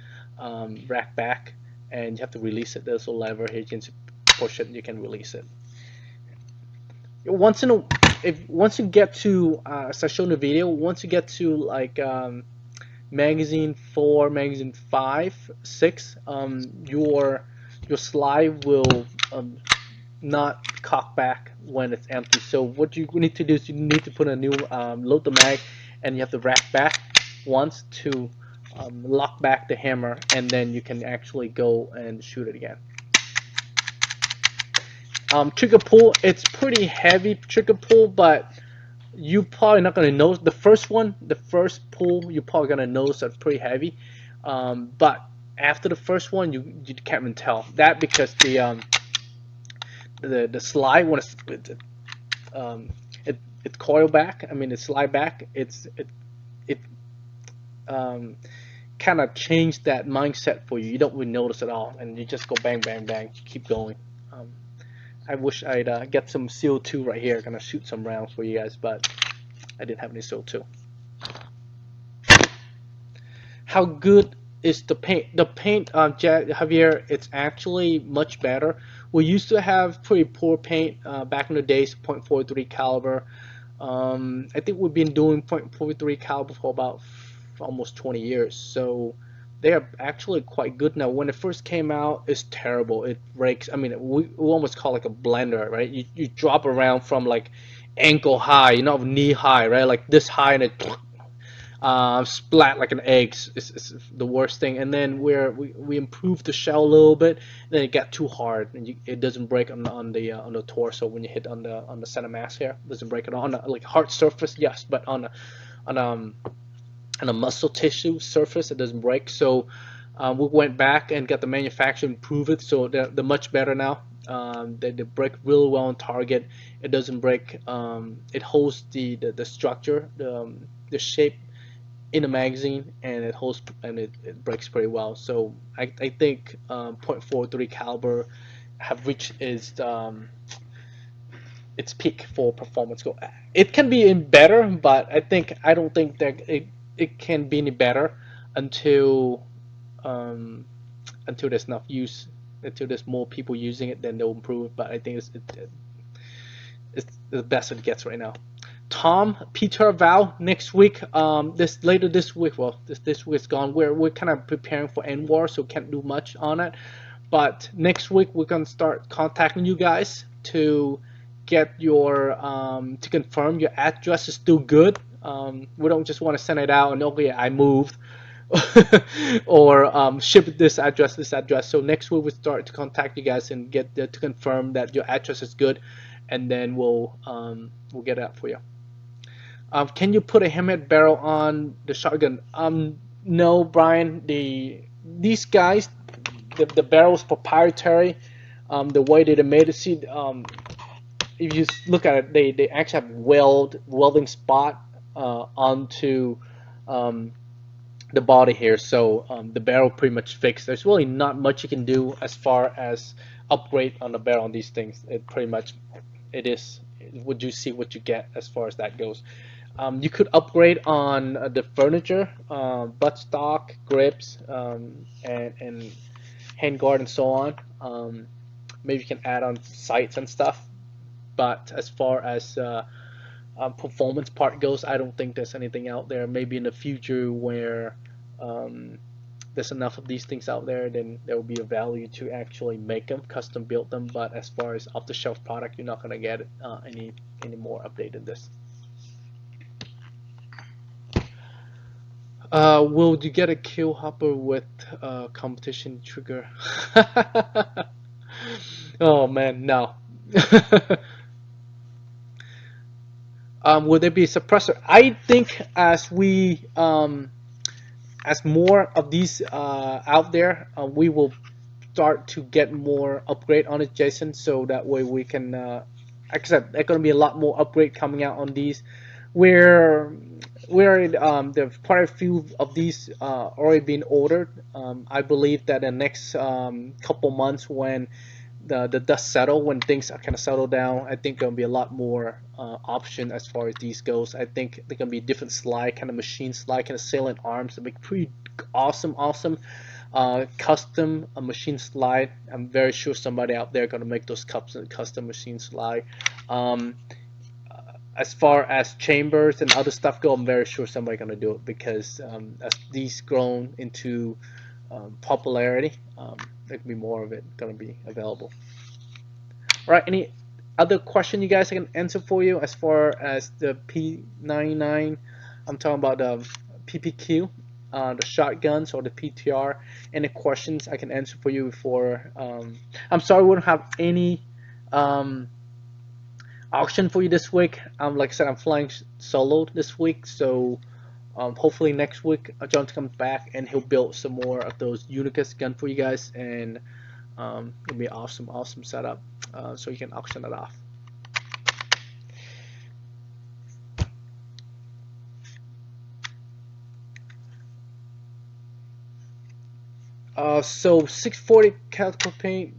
rack back, and you have to release it. There's a lever here, you can push it, and you can release it. Once in a, if once you get to, as I showed in the video, once you get to like magazine 4, magazine 5, 6, your slide will not cock back when it's empty. So what you need to do is you need to put a new load the mag, and you have to rack back once to lock back the hammer, and then you can actually go and shoot it again. Trigger pull, it's pretty heavy trigger pull, but you probably not gonna notice the first one. The first pull, you're probably gonna notice that's pretty heavy, but after the first one, you can't even tell that, because the slide when um, it coil back. I mean, it slide back. It um, kind of changed that mindset for you. You don't really notice at all, and you just go bang, bang, bang, keep going. Um, I wish I'd get some CO2 right here. Gonna shoot some rounds for you guys, but I didn't have any CO2. How good is the paint? The paint, Javier, it's actually much better. We used to have pretty poor paint back in the days, .43 caliber. I think we've been doing .43 caliber for about almost 20 years, so they are actually quite good now. When it first came out, it's terrible. It breaks. I mean, we almost call it like a blender, right? You drop around from like ankle high, knee high, right? Like this high, and it splat like an egg. It's the worst thing. And then we improved the shell a little bit. Then it got too hard, and it doesn't break on the torso when you hit on the center mass here. It doesn't break it on like hard surface, yes, but on on a muscle tissue surface, it doesn't break. So we went back and got the manufacturer to improve it, so they're much better now. They break really well on target. It doesn't break. It holds the structure, the shape in the magazine, and it holds, and it breaks pretty well. So I think .43 caliber have reached its peak for performance go. It can be in better, but I don't think that it can be any better until until there's enough use, until there's more people using it, then they'll improve it. But I think it's the best it gets right now. Tom, Peter, Val, next week, later this week, well, this week's gone. We're kind of preparing for end war, so can't do much on it. But next week we're gonna start contacting you guys to get your to confirm your address is still good. We don't just want to send it out and okay, I moved, or ship this address, this address. So next week we start to contact you guys and get to confirm that your address is good, and then we'll get it out for you. Can you put a hammerhead barrel on the shotgun? No, Brian. These guys, the barrel's proprietary. The way they made it, see, if you look at it, they actually have welding spot onto the body here, so the barrel pretty much fixed. There's really not much you can do as far as upgrade on the barrel on these things. It pretty much it is. Would you see what you get as far as that goes? You could upgrade on the furniture, buttstock, grips, and handguard and so on. Maybe you can add on sights and stuff. But as far as performance part goes, I don't think there's anything out there. Maybe in the future where there's enough of these things out there, then there will be a value to actually make them, custom build them. But as far as off-the-shelf product, you're not gonna get any more update than this. Will you get a kill hopper with competition trigger? Oh man, no. Will there be a suppressor? I think as as more of these out there, we will start to get more upgrade on it, Jason. So that way we can, like I said, there's gonna be a lot more upgrade coming out on these. we're there's quite a few of these already been ordered. I believe that the next couple months, when the dust settle, when things are kind of settle down, I think there'll be a lot more option as far as these goes. I think there can be different slide, kind of machine slide, kind of sailing arms. It'll be pretty awesome. Custom a machine slide. I'm very sure somebody out there gonna make those custom machine slide. Um, as far as chambers and other stuff go, I'm very sure somebody's gonna do it because as these grown into popularity, there can be more of it gonna be available. All right, any other question you guys I can answer for you as far as the P99? I'm talking about the PPQ, the shotguns or the PTR. Any questions I can answer for you before? I'm sorry we don't have any um, auction for you this week. Like I said, I'm flying solo this week, so hopefully next week John comes back and he'll build some more of those Unicus gun for you guys, and it'll be awesome setup. So you can auction it off. So 640 caliber paint,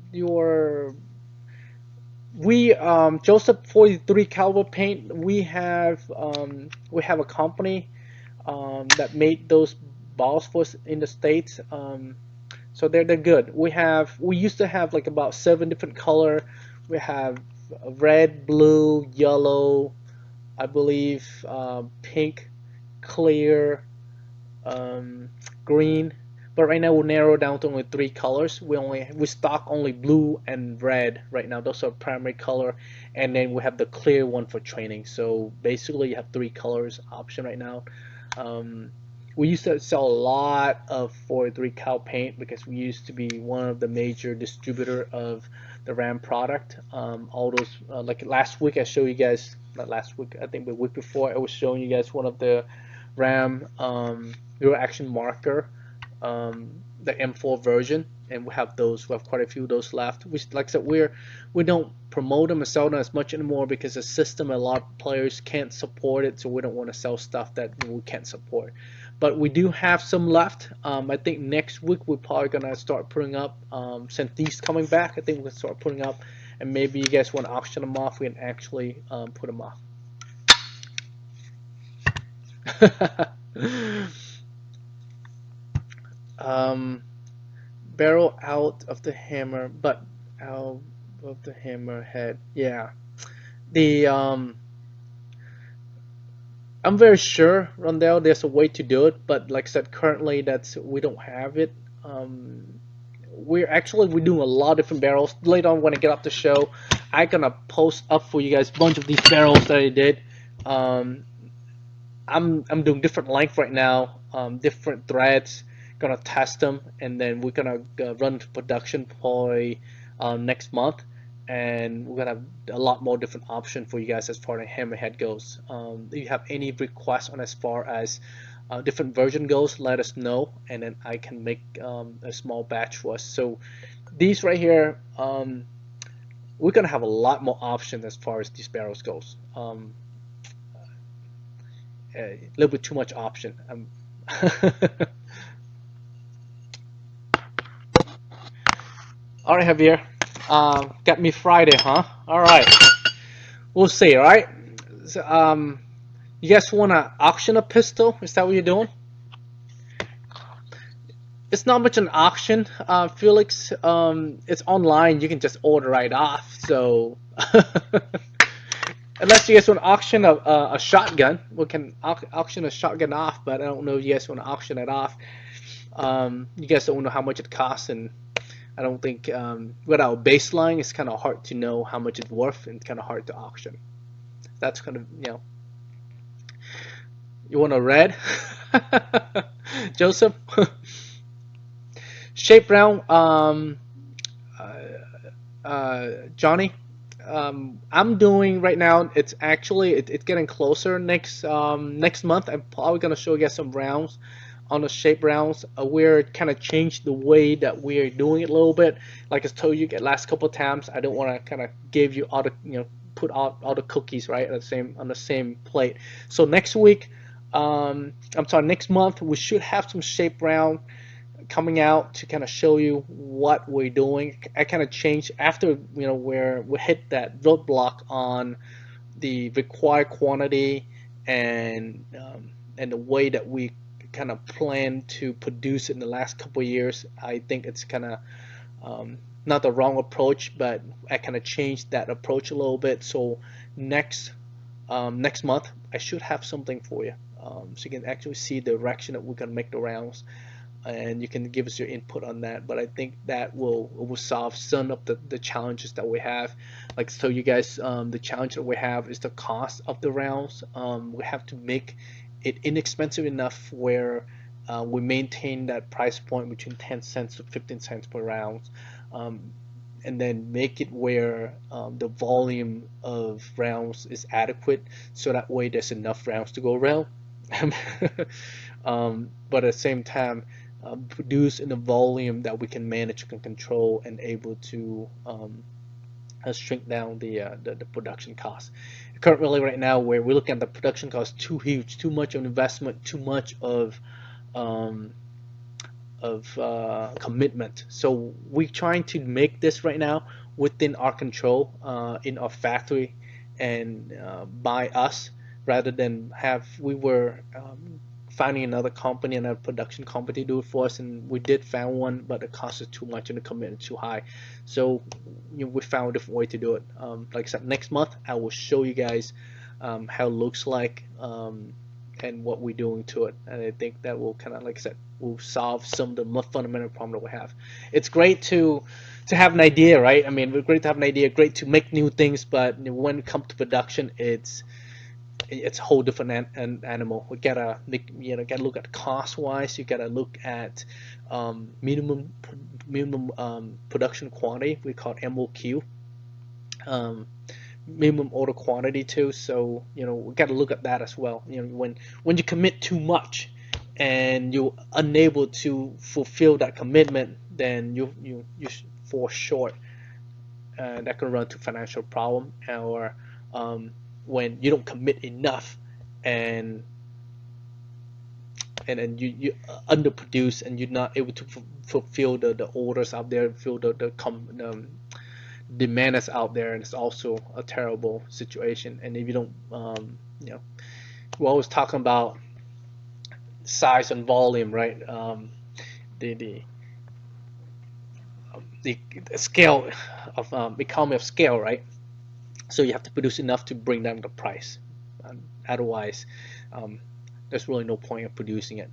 we Joseph 43 caliber paint. We have a company that made those balls for us in the States. So they're good. We used to have like about 7 different color. We have red, blue, yellow, I believe, pink, clear, green. But right now we'll narrow down to only 3 colors. We stock only blue and red right now. Those are primary color, and then we have the clear one for training. So basically, you have 3 colors option right now. Um, we used to sell a lot of 43 cal paint because we used to be one of the major distributor of the Ram product. All those like last week I showed you guys, not last week, I think the week before I was showing you guys one of the Ram rear action marker, the M4 version, and we have those. We have quite a few of those left. We, like I said, we don't promote them and sell them as much anymore because the system, a lot of players can't support it, so we don't want to sell stuff that we can't support. But we do have some left. I think next week we're probably gonna start putting up. Since these coming back, I think we're gonna start putting up, and maybe you guys want to auction them off. We can actually put them off. um, barrel out of the hammer, but out of the hammer head. Yeah, the I'm very sure, Rondell, there's a way to do it, but like I said, currently we don't have it. We're doing a lot of different barrels. Later on, when I get up the show, I'm gonna post up for you guys a bunch of these barrels that I did. Um, I'm doing different length right now, different threads. Gonna test them, and then we're gonna run to production probably next month, and we're gonna have a lot more different option for you guys as far as hammerhead goes. If you have any requests on as far as different version goes, let us know, and then I can make a small batch for us. So these right here, we're gonna have a lot more options as far as these barrels goes. A little bit too much option. All right, Javier. Got me Friday, huh? All right. We'll see, all right? So, you guys want to auction a pistol? Is that what you're doing? It's not much an auction, Felix. It's online. You can just order right off. So, unless you guys want to auction a shotgun, we can auction a shotgun off. But I don't know if you guys want to auction it off. You guys don't know how much it costs, and I don't think without baseline, it's kind of hard to know how much it's worth, and kind of hard to auction. That's kind of, you want a red, Joseph? Shape round, Johnny. I'm doing right now. It's actually it's getting closer. Next month, I'm probably gonna show you guys some rounds on the shape rounds. We're kind of changed the way that we're doing it a little bit. Like I told you last couple of times, I don't want to kind of give you all the put put all the cookies right at the same on the same plate. So next week, I'm sorry, next month we should have some shape round coming out to kind of show you what we're doing. I kind of changed after where we hit that roadblock on the required quantity and the way that we kind of plan to produce in the last couple of years. I think it's kind of not the wrong approach, but I kind of changed that approach a little bit. So next next month I should have something for you, so you can actually see the direction that we're gonna make the rounds, and you can give us your input on that. But I think that will solve some of the challenges that we have. Like, so you guys, the challenge that we have is the cost of the rounds. We have to make it inexpensive enough where we maintain that price point between 10 cents to 15 cents per round, um, and then make it where the volume of rounds is adequate, so that way there's enough rounds to go around. But at the same time, produce in a volume that we can manage and control, and able to shrink down the production cost. Currently, right now, where we're looking at the production cost too huge, too much of investment, too much um, of commitment. So we're trying to make this right now within our control, in our factory, and by us, rather than have we were finding another company, another production company to do it for us, and we did find one, but the cost is too much and the commitment is too high. So we found a different way to do it. Like I said, next month I will show you guys how it looks like, and what we're doing to it. And I think that will kind of, like I said, will solve some of the more fundamental problem that we have. It's great to have an idea, right? I mean, it's great to have an idea, great to make new things, but when it comes to production, it's a whole different animal. We gotta gotta look at cost wise. You gotta look at minimum production quantity. We call it MOQ. Um, Minimum order quantity too. So we got to look at that as well. When you commit too much and you're unable to fulfill that commitment, then you fall short, and that can run to financial problem. Or when you don't commit enough, and then you underproduce, and you're not able to fulfill the orders out there, fulfill the demand that's out there, and it's also a terrible situation. And if you don't, we're always talking about size and volume, right? The, the the scale of economy of scale, right? So you have to produce enough to bring down the price. Otherwise, there's really no point of producing it.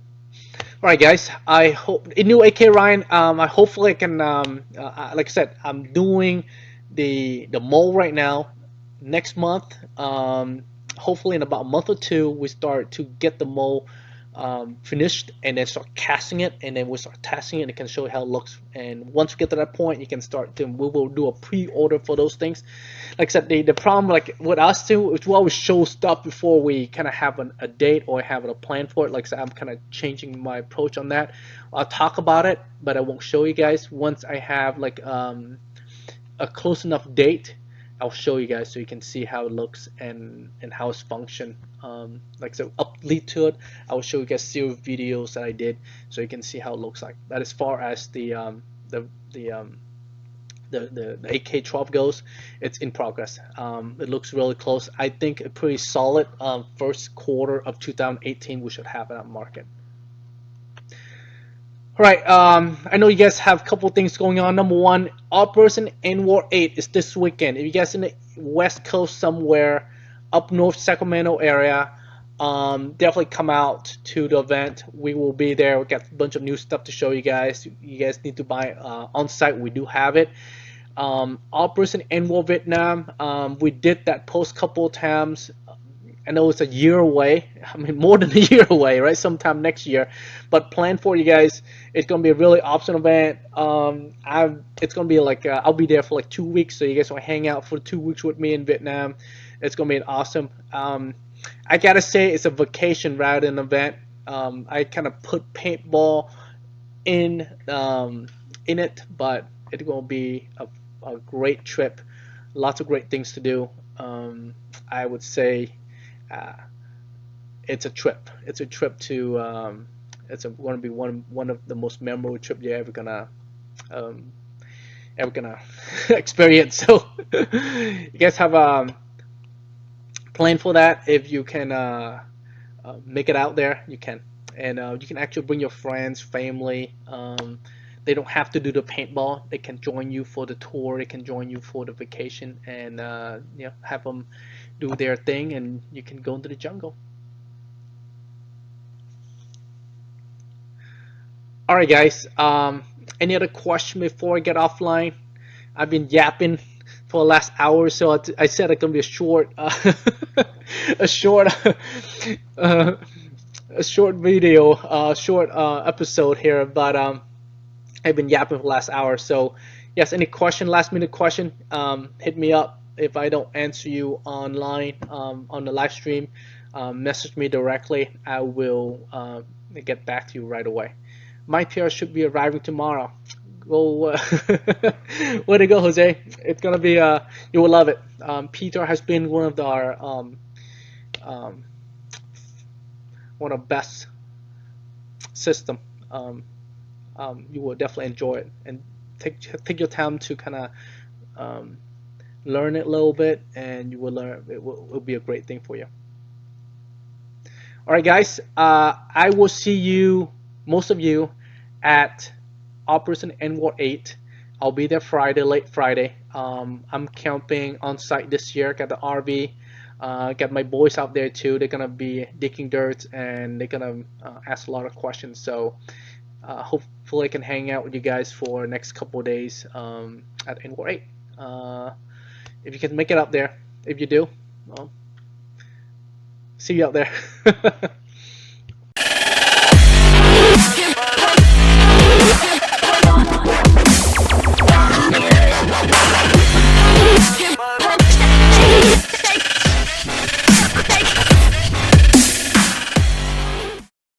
All right, guys. I hope in new AK Ryan. I hopefully I can. Like I said, I'm doing the mold right now. Next month, hopefully in about a month or two, we start to get the mold finished, and then start casting it, and then we start testing it, and it can show you how it looks. And once we get to that point, you can start to, we will do a pre-order for those things. Like I said, the problem like with us too is we always show stuff before we kind of have a date or have a plan for it. Like I said, I'm kind of changing my approach on that. I'll talk about it, but I won't show you guys. Once I have like a close enough date, I'll show you guys so you can see how it looks and how it's function. Like I said, up lead to it, I will show you guys several videos that I did so you can see how it looks like. But as far as the AK-12 goes, it's in progress. It looks really close. I think a pretty solid first quarter of 2018 we should have it on market. All right, I know you guys have a couple things going on. Number one, Operation End War 8 is this weekend. If you guys in the West Coast somewhere, up north Sacramento area, definitely come out to the event. We will be there. We got a bunch of new stuff to show you guys. You guys need to buy on site. We do have it. Operation End War Vietnam. We did that post couple of times. I know it's a year away. I mean, more than a year away, right? Sometime next year. But plan for you guys. It's gonna be a really awesome event. It's gonna be like I'll be there for like 2 weeks, so you guys will hang out for 2 weeks with me in Vietnam. It's gonna be an awesome. I gotta say, it's a vacation rather than an event. I kind of put paintball in it, but it's gonna be a great trip. Lots of great things to do. um, I would say uh, it's a trip. It's a trip to going to be one of the most memorable trip you're um, ever gonna experience. So you guys have plan for that. If you can make it out there, you can, and you can actually bring your friends, family. They don't have to do the paintball. They can join you for the tour. They can join you for the vacation, and have them do their thing, and you can go into the jungle. All right, guys. Any other question before I get offline? I've been yapping for the last hour, so I said it's gonna be a short, a short, uh, a short video, short episode here. But I've been yapping for the last hour. So yes, any question, last minute question, hit me up. If I don't answer you online on the live stream, message me directly. I will get back to you right away. My PR should be arriving tomorrow. Go, way to go, Jose! It's gonna be you will love it. Peter has been one of our um, one of best system. Um, you will definitely enjoy it and take your time to kind of um, learn it a little bit, and you will learn. It will be a great thing for you. All right, guys. I will see you, most of you, at Operation N-Ward 8. I'll be there Friday, late Friday. I'm camping on site this year. Got the RV. Got my boys out there too. They're gonna be digging dirt and they're gonna ask a lot of questions. So hopefully I can hang out with you guys for the next couple of days at N-Ward 8. If you can make it up there. If you do, well, see you out there.